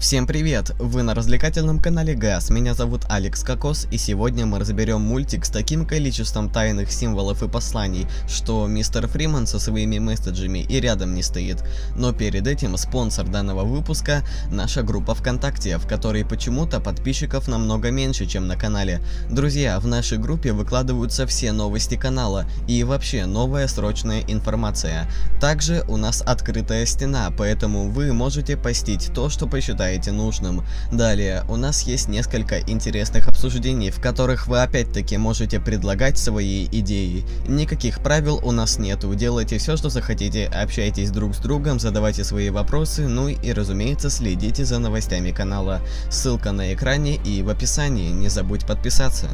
Всем привет! Вы на развлекательном канале ГАЗ, меня зовут Алекс Кокос, и сегодня мы разберем мультик с таким количеством тайных символов и посланий, что мистер Фриман со своими месседжами и рядом не стоит. Но перед этим спонсор данного выпуска — наша группа ВКонтакте, в которой почему-то подписчиков намного меньше, чем на канале. Друзья, в нашей группе выкладываются все новости канала и вообще новая срочная информация. Также у нас открытая стена, поэтому вы можете постить то, что посчитаете нужным. Далее, у нас есть несколько интересных обсуждений, в которых вы опять-таки можете предлагать свои идеи. Никаких правил у нас нету, делайте все, что захотите, общайтесь друг с другом, задавайте свои вопросы, ну и разумеется следите за новостями канала. Ссылка на экране и в описании, не забудь подписаться.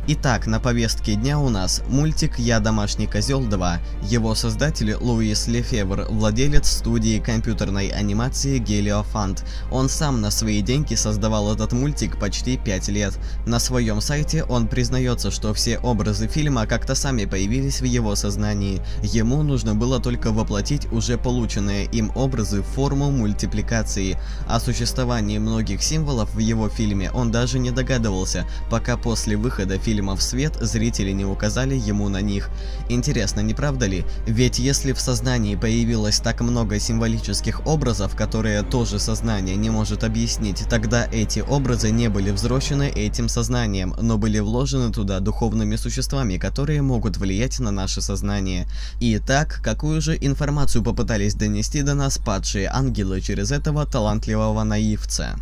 Итак, на повестке дня у нас мультик «Я домашний козел 2». Его создатель Луис Лефевр, владелец студии компьютерной анимации Гелиофант. Он сам на свои деньги создавал этот мультик почти 5 лет. На своем сайте он признается, что все образы фильма как-то сами появились в его сознании. Ему нужно было только воплотить уже полученные им образы в форму мультипликации. О существовании многих символов в его фильме он даже не догадывался, пока после выхода фильма в свет зрители не указали ему на них. Интересно, не правда ли? Ведь если в сознании появилось так много символических образов, которые тоже сознание не может объяснить, тогда эти образы не были взрослены этим сознанием, но были вложены туда духовными существами, которые могут влиять на наше сознание. Итак, какую же информацию попытались донести до нас падшие ангелы через этого талантливого наивца?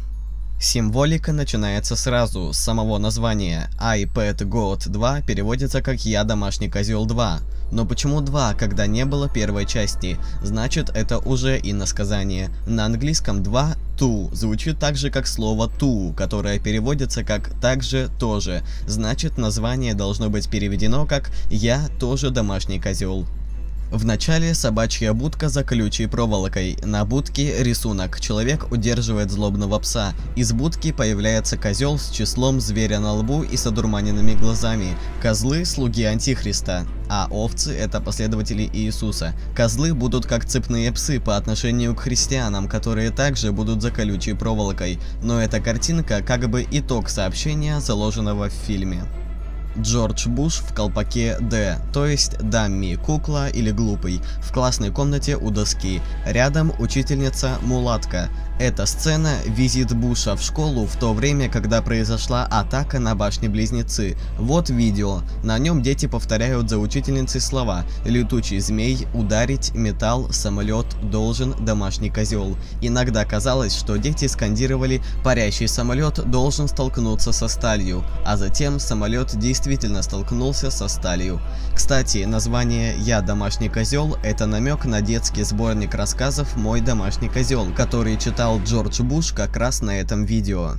Символика начинается сразу, с самого названия. I Pet Goat 2 переводится как «Я домашний козел 2». Но почему 2, когда не было первой части? Значит, это уже иносказание. На английском 2 «to» звучит так же, как слово «to», которое переводится как «также тоже». Значит, название должно быть переведено как «Я тоже домашний козел». В начале собачья будка за колючей проволокой. На будке рисунок. Человек удерживает злобного пса. Из будки появляется козел с числом зверя на лбу и с одурманенными глазами. Козлы — слуги Антихриста, а овцы — это последователи Иисуса. Козлы будут как цепные псы по отношению к христианам, которые также будут за колючей проволокой. Но эта картинка как бы итог сообщения, заложенного в фильме. Джордж Буш в колпаке Д, то есть дамми, кукла или глупый, в классной комнате у доски. Рядом учительница мулатка. Эта сцена — визит Буша в школу в то время, когда произошла атака на башни-близнецы. Вот видео. На нем дети повторяют за учительницей слова: летучий змей, ударить, металл, самолет, должен, домашний козел. Иногда казалось, что дети скандировали: парящий самолет должен столкнуться со сталью, а затем самолет действительно столкнулся со сталью. Кстати, название «Я домашний козел» — это намек на детский сборник рассказов «Мой домашний козел», который читал Джордж Буш как раз на этом видео.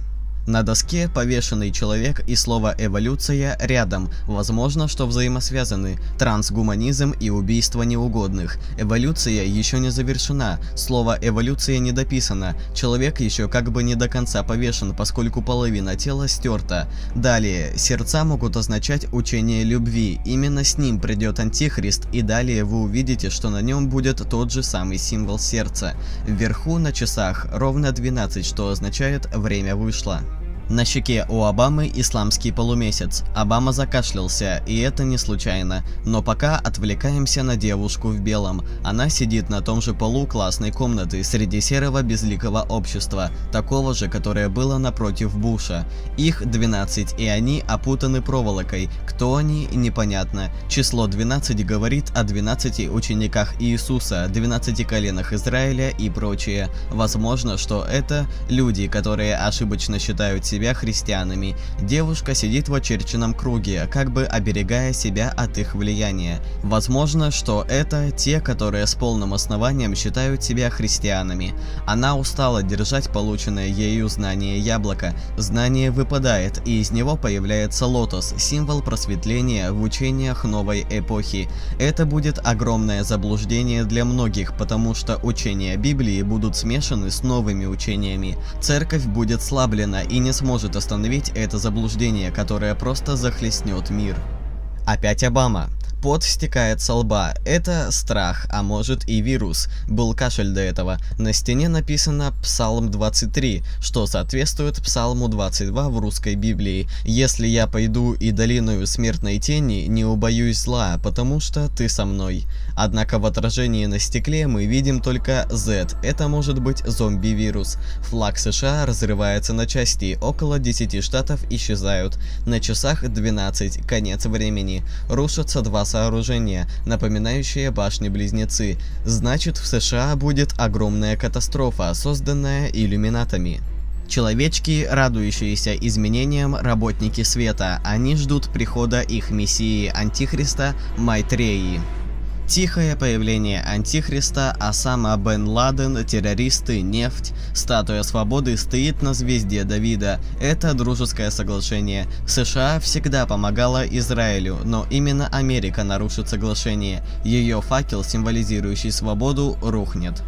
На доске повешенный человек и слово «эволюция» рядом, возможно, что взаимосвязаны. Трансгуманизм и убийство неугодных. Эволюция еще не завершена, слово «эволюция» не дописано, человек еще как бы не до конца повешен, поскольку половина тела стерта. Далее, сердца могут означать учение любви, именно с ним придет Антихрист, и далее вы увидите, что на нем будет тот же самый символ сердца. Вверху на часах ровно 12, что означает «время вышло». На щеке у Обамы исламский полумесяц. Обама закашлялся, и это не случайно. Но пока отвлекаемся на девушку в белом. Она сидит на том же полу классной комнаты среди серого безликого общества, такого же, которое было напротив Буша. Их 12, и они опутаны проволокой. Кто они, непонятно. Число 12 говорит о 12 учениках Иисуса, 12 коленах Израиля и прочее. Возможно, что это люди, которые ошибочно считают себя христианами. Девушка сидит в очерченном круге, как бы оберегая себя от их влияния. Возможно, что это те, которые с полным основанием считают себя христианами. Она устала держать полученное ею знание яблоко. Знание выпадает, и из него появляется лотос, символ просветления в учениях новой эпохи. Это будет огромное заблуждение для многих, потому что учения Библии будут смешаны с новыми учениями. Церковь будет слаблена и не сможет остановить это заблуждение, которое просто захлестнет мир. Опять Обама. Пот стекает со лба. Это страх, а может и вирус. Был кашель до этого. На стене написано Псалм 23, что соответствует Псалму 22 в русской Библии. «Если я пойду и долиною смертной тени, не убоюсь зла, потому что ты со мной». Однако в отражении на стекле мы видим только Z. Это может быть зомби-вирус. Флаг США разрывается на части. Около 10 штатов исчезают. На часах 12. Конец времени. Рушатся два сооружения, напоминающие башни-близнецы. Значит, в США будет огромная катастрофа, созданная иллюминатами. Человечки, радующиеся изменениям, работники света. Они ждут прихода их мессии Антихриста Майтреи. Тихое появление Антихриста, Осама бен Ладен, террористы, нефть, статуя свободы стоит на звезде Давида. Это дружеское соглашение. США всегда помогала Израилю, но именно Америка нарушит соглашение. Ее факел, символизирующий свободу, рухнет.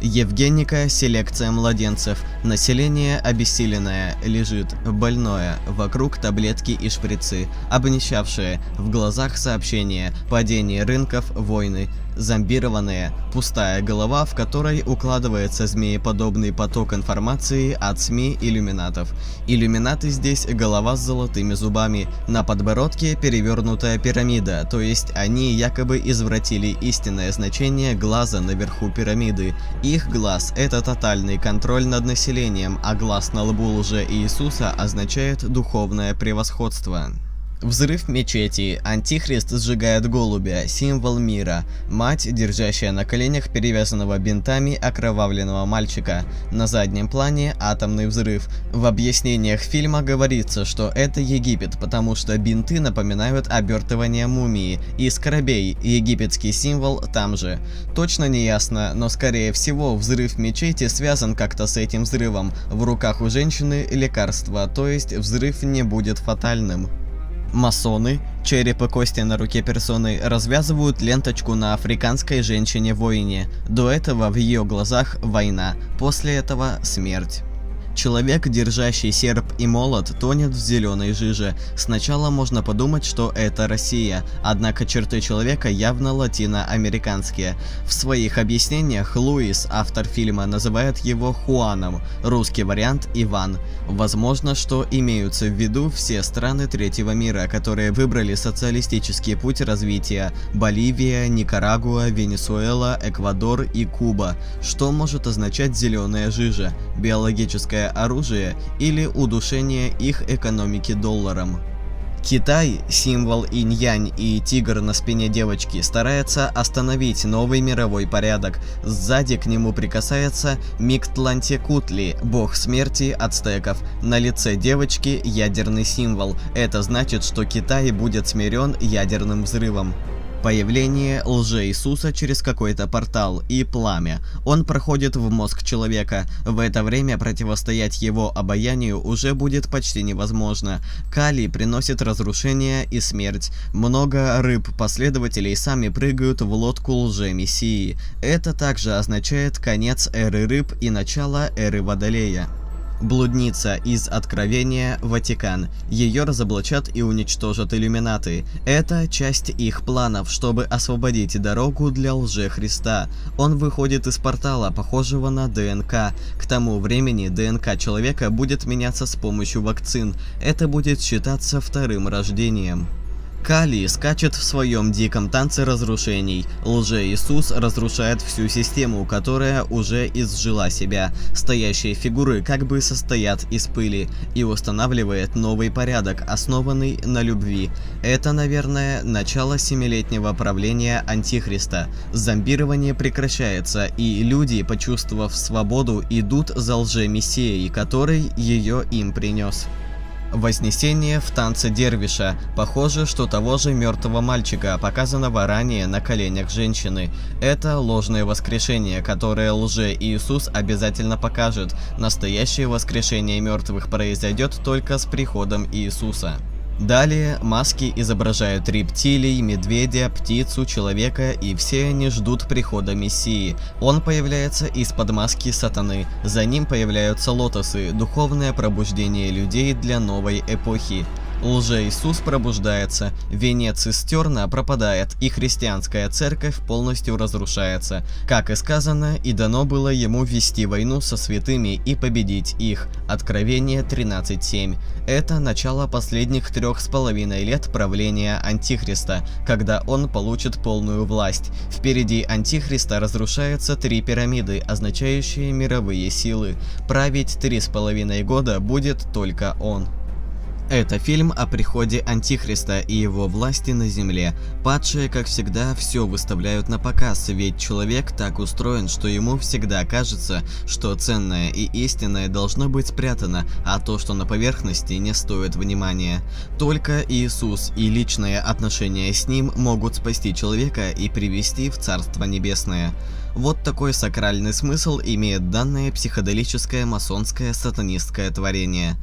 Евгеника, селекция младенцев. Население обессиленное, лежит, больное, вокруг таблетки и шприцы, обнищавшие, в глазах сообщения, падение рынков, войны. Зомбированные, пустая голова, в которой укладывается змееподобный поток информации от СМИ иллюминатов. Иллюминаты здесь голова с золотыми зубами, на подбородке перевернутая пирамида, то есть они якобы извратили истинное значение глаза наверху пирамиды. Их глаз – это тотальный контроль над населением, а глаз на лбу лже-Иисуса означает духовное превосходство. Взрыв мечети. Антихрист сжигает голубя, символ мира. Мать, держащая на коленях перевязанного бинтами окровавленного мальчика. На заднем плане атомный взрыв. В объяснениях фильма говорится, что это Египет, потому что бинты напоминают обертывание мумии. И скоробей, египетский символ, там же. Точно не ясно, но скорее всего взрыв мечети связан как-то с этим взрывом. В руках у женщины лекарство, то есть взрыв не будет фатальным. Масоны, череп и кости на руке персоны, развязывают ленточку на африканской женщине-воине. До этого в ее глазах война, после этого смерть. Человек, держащий серп и молот, тонет в зеленой жиже. Сначала можно подумать, что это Россия, однако черты человека явно латиноамериканские. В своих объяснениях Луис, автор фильма, называет его Хуаном, русский вариант Иван. Возможно, что имеются в виду все страны третьего мира, которые выбрали социалистический путь развития: Боливия, Никарагуа, Венесуэла, Эквадор и Куба. Что может означать зеленая жижа? Биологическое оружие или удушение их экономики долларом. Китай, символ инь-янь и тигр на спине девочки, старается остановить новый мировой порядок. Сзади к нему прикасается Миктлантекутли, бог смерти ацтеков. На лице девочки ядерный символ. Это значит, что Китай будет смирен ядерным взрывом. Появление лже-Иисуса через какой-то портал и пламя. Он проходит в мозг человека. В это время противостоять его обаянию уже будет почти невозможно. Калий приносит разрушение и смерть. Много рыб-последователей сами прыгают в лодку лже-мессии. Это также означает конец эры рыб и начало эры Водолея. Блудница из Откровения, Ватикан. Ее разоблачат и уничтожат иллюминаты. Это часть их планов, чтобы освободить дорогу для лже-Христа. Он выходит из портала, похожего на ДНК. К тому времени ДНК человека будет меняться с помощью вакцин. Это будет считаться вторым рождением. Калий скачет в своем диком танце разрушений. Лже-Иисус разрушает всю систему, которая уже изжила себя. Стоящие фигуры как бы состоят из пыли и устанавливает новый порядок, основанный на любви. Это, наверное, начало 7-летнего правления Антихриста. Зомбирование прекращается, и люди, почувствовав свободу, идут за лже-мессией, который ее им принес. Вознесение в танце дервиша. Похоже, что того же мертвого мальчика, показанного ранее на коленях женщины. Это ложное воскрешение, которое лже-Иисус обязательно покажет. Настоящее воскрешение мертвых произойдет только с приходом Иисуса. Далее маски изображают рептилий, медведя, птицу, человека, и все они ждут прихода Мессии. Он появляется из-под маски сатаны. За ним появляются лотосы, духовное пробуждение людей для новой эпохи. Лже-Иисус пробуждается, венец из терна пропадает, и христианская церковь полностью разрушается. Как и сказано, и дано было ему вести войну со святыми и победить их. Откровение 13:7. Это начало последних 3,5 лет правления Антихриста, когда он получит полную власть. Впереди Антихриста разрушаются 3 пирамиды, означающие мировые силы. Править 3,5 года будет только он. Это фильм о приходе Антихриста и его власти на земле. Падшие, как всегда, все выставляют на показ, ведь человек так устроен, что ему всегда кажется, что ценное и истинное должно быть спрятано, а то, что на поверхности, не стоит внимания. Только Иисус и личное отношение с ним могут спасти человека и привести в Царство Небесное. Вот такой сакральный смысл имеет данное психоделическое масонское сатанистское творение.